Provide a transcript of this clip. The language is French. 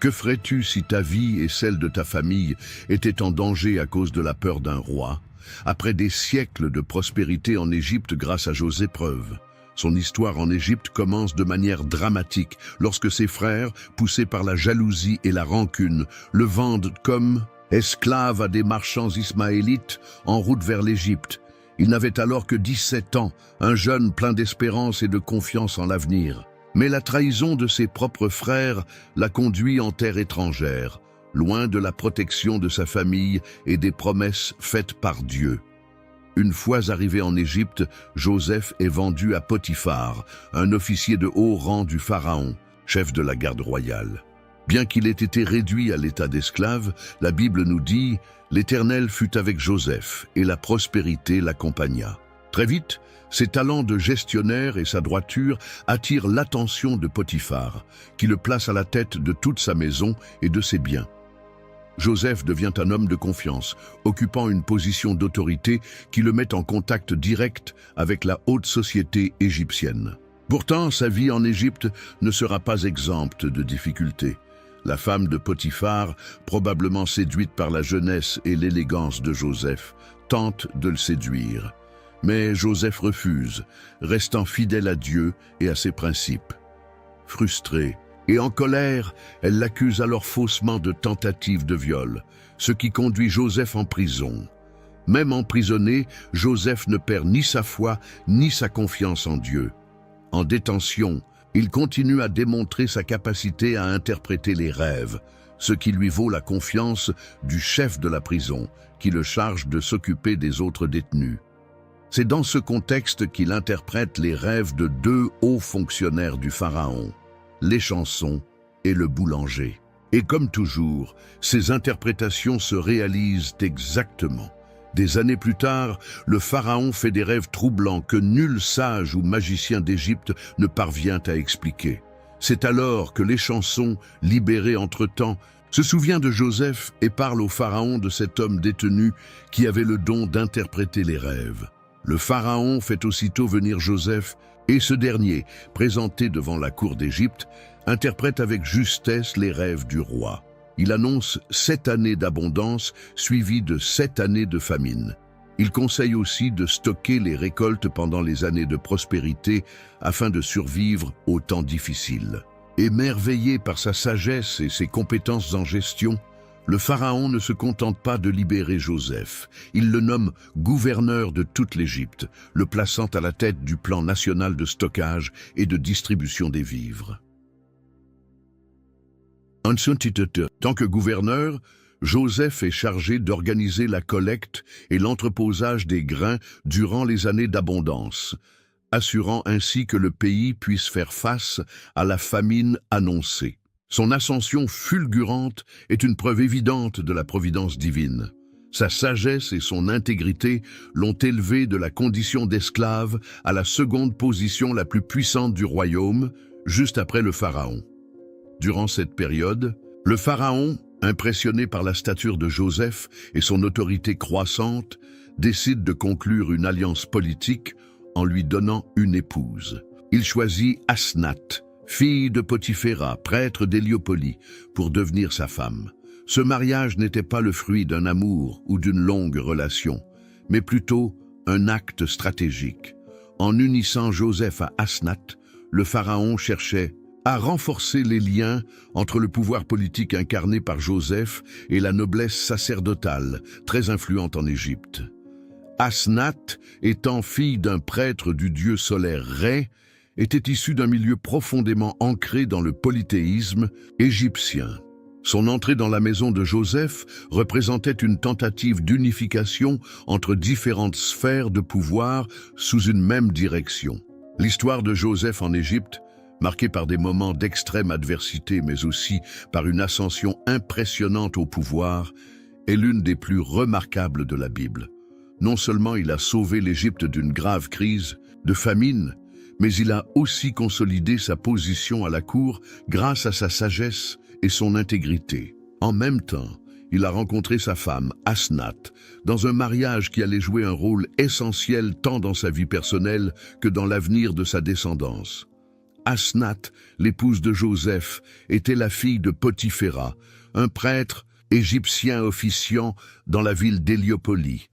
Que ferais-tu si ta vie et celle de ta famille étaient en danger à cause de la peur d'un roi, après des siècles de prospérité en Égypte grâce à Joseph? Son histoire en Égypte commence de manière dramatique lorsque ses frères, poussés par la jalousie et la rancune, le vendent comme esclave à des marchands ismaélites en route vers l'Égypte. Il n'avait alors que 17 ans, un jeune plein d'espérance et de confiance en l'avenir. Mais la trahison de ses propres frères l'a conduit en terre étrangère, loin de la protection de sa famille et des promesses faites par Dieu. Une fois arrivé en Égypte, Joseph est vendu à Potiphar, un officier de haut rang du Pharaon, chef de la garde royale. Bien qu'il ait été réduit à l'état d'esclave, la Bible nous dit « L'Éternel fut avec Joseph et la prospérité l'accompagna ». Très vite, ses talents de gestionnaire et sa droiture attirent l'attention de Potiphar, qui le place à la tête de toute sa maison et de ses biens. Joseph devient un homme de confiance, occupant une position d'autorité qui le met en contact direct avec la haute société égyptienne. Pourtant, sa vie en Égypte ne sera pas exempte de difficultés. La femme de Potiphar, probablement séduite par la jeunesse et l'élégance de Joseph, tente de le séduire. Mais Joseph refuse, restant fidèle à Dieu et à ses principes. Frustrée et en colère, elle l'accuse alors faussement de tentative de viol, ce qui conduit Joseph en prison. Même emprisonné, Joseph ne perd ni sa foi ni sa confiance en Dieu. En détention, il continue à démontrer sa capacité à interpréter les rêves, ce qui lui vaut la confiance du chef de la prison, qui le charge de s'occuper des autres détenus. C'est dans ce contexte qu'il interprète les rêves de deux hauts fonctionnaires du Pharaon, l'échanson et le boulanger. Et comme toujours, ces interprétations se réalisent exactement. Des années plus tard, le Pharaon fait des rêves troublants que nul sage ou magicien d'Égypte ne parvient à expliquer. C'est alors que l'échanson, libéré entre-temps, se souvient de Joseph et parle au Pharaon de cet homme détenu qui avait le don d'interpréter les rêves. Le Pharaon fait aussitôt venir Joseph et ce dernier, présenté devant la cour d'Égypte, interprète avec justesse les rêves du roi. Il annonce 7 années d'abondance suivies de 7 années de famine. Il conseille aussi de stocker les récoltes pendant les années de prospérité afin de survivre aux temps difficiles. Émerveillé par sa sagesse et ses compétences en gestion, le Pharaon ne se contente pas de libérer Joseph. Il le nomme gouverneur de toute l'Égypte, le plaçant à la tête du plan national de stockage et de distribution des vivres. En tant que gouverneur, Joseph est chargé d'organiser la collecte et l'entreposage des grains durant les années d'abondance, assurant ainsi que le pays puisse faire face à la famine annoncée. Son ascension fulgurante est une preuve évidente de la providence divine. Sa sagesse et son intégrité l'ont élevé de la condition d'esclave à la seconde position la plus puissante du royaume, juste après le Pharaon. Durant cette période, le Pharaon, impressionné par la stature de Joseph et son autorité croissante, décide de conclure une alliance politique en lui donnant une épouse. Il choisit Asnath, fille de Potiphéra, prêtre d'Héliopolie, pour devenir sa femme. Ce mariage n'était pas le fruit d'un amour ou d'une longue relation, mais plutôt un acte stratégique. En unissant Joseph à Asnath, le Pharaon cherchait à renforcer les liens entre le pouvoir politique incarné par Joseph et la noblesse sacerdotale, très influente en Égypte. Asnath, étant fille d'un prêtre du dieu solaire Ré, était issue d'un milieu profondément ancré dans le polythéisme égyptien. Son entrée dans la maison de Joseph représentait une tentative d'unification entre différentes sphères de pouvoir sous une même direction. L'histoire de Joseph en Égypte, marquée par des moments d'extrême adversité mais aussi par une ascension impressionnante au pouvoir, est l'une des plus remarquables de la Bible. Non seulement il a sauvé l'Égypte d'une grave crise, de famine, mais il a aussi consolidé sa position à la cour grâce à sa sagesse et son intégrité. En même temps, il a rencontré sa femme, Asnath, dans un mariage qui allait jouer un rôle essentiel tant dans sa vie personnelle que dans l'avenir de sa descendance. Asnath, l'épouse de Joseph, était la fille de Potiphéra, un prêtre égyptien officiant dans la ville d'Héliopolie.